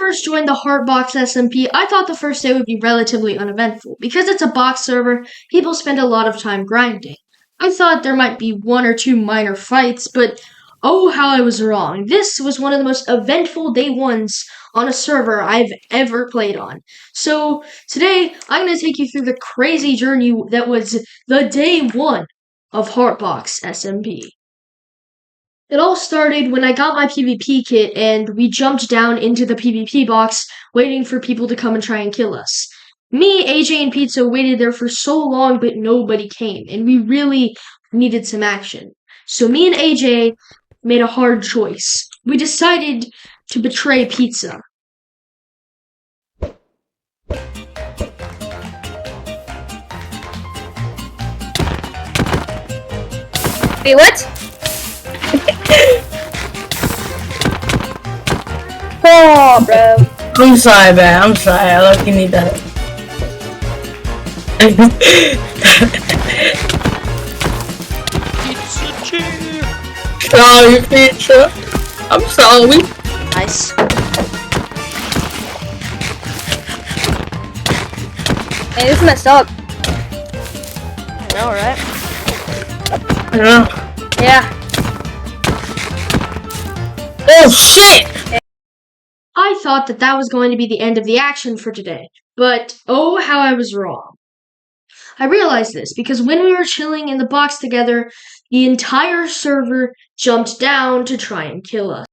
first joined the HeartBox SMP, I thought the first day would be relatively uneventful. Because it's a box server, people spend a lot of time grinding. I thought there might be one or two minor fights, but oh how I was wrong. This was one of the most eventful day ones on a server I've ever played on. So today, I'm going to take you through the crazy journey that was the day one of HeartBox SMP. It all started when I got my PvP kit and we jumped down into the PvP box waiting for people to come and try and kill us. Me, AJ, and Pizza waited there for so long but nobody came and we really needed some action. So me and AJ made a hard choice. We decided to betray Pizza. Wait, what? Oh, bro. I'm sorry, man. I'm sorry. I like you need that. Sorry, pizza. I'm sorry. Nice. Hey, this is messed up. I know, right? Yeah. Oh shit! I thought that was going to be the end of the action for today, but oh how I was wrong. I realized this because when we were chilling in the box together, the entire server jumped down to try and kill us.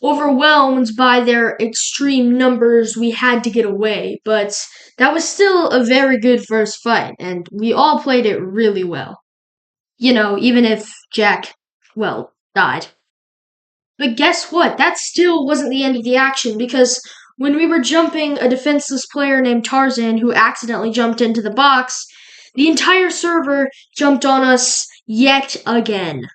Overwhelmed by their extreme numbers, we had to get away, but that was still a very good first fight, and we all played it really well. You know, even if Jack, well, died. But guess what? That still wasn't the end of the action, because when we were jumping a defenseless player named Tarzan who accidentally jumped into the box, the entire server jumped on us yet again.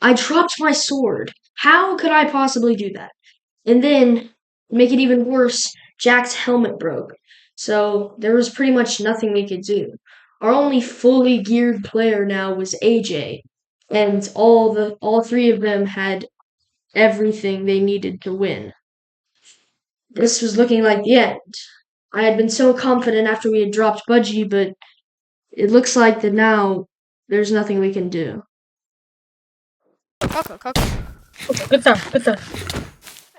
I dropped my sword. How could I possibly do that? And then, to make it even worse, Jack's helmet broke. So there was pretty much nothing we could do. Our only fully geared player now was AJ, and all three of them had everything they needed to win. This was looking like the end. I had been so confident after we had dropped Budgie, but it looks like that now there's nothing we can do. Coco. Okay, good stuff.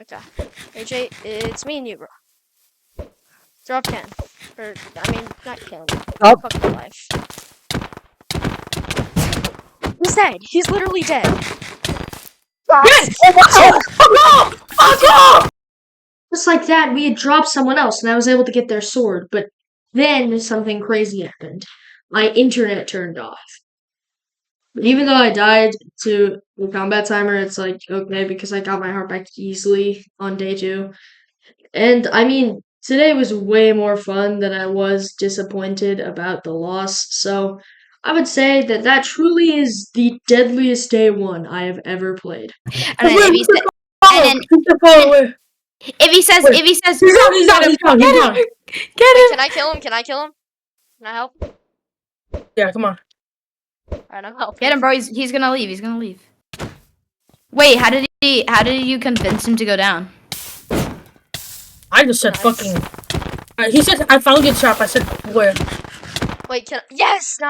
Okay. AJ, it's me and you, bro. Drop 10. Or, I mean, not 10. Drop. Fuck your life. He's dead. He's literally dead. Yes! Oh, fuck off! Just like that, we had dropped someone else, and I was able to get their sword, but then something crazy happened. My internet turned off. But even though I died to the combat timer, it's like, okay, because I got my heart back easily on day 2. And, I mean, today was way more fun than I was disappointed about the loss, so I would say that that truly is the deadliest day 1 I have ever played. And then if he said, if he says, He's down. Get him. Can I kill him? Can I help? Yeah, come on. Alright, I'm helping. Get him, bro. He's gonna leave. Wait, how did you convince him to go down? I just said fucking. He said I found your trap. I said where? Wait, yes, nice.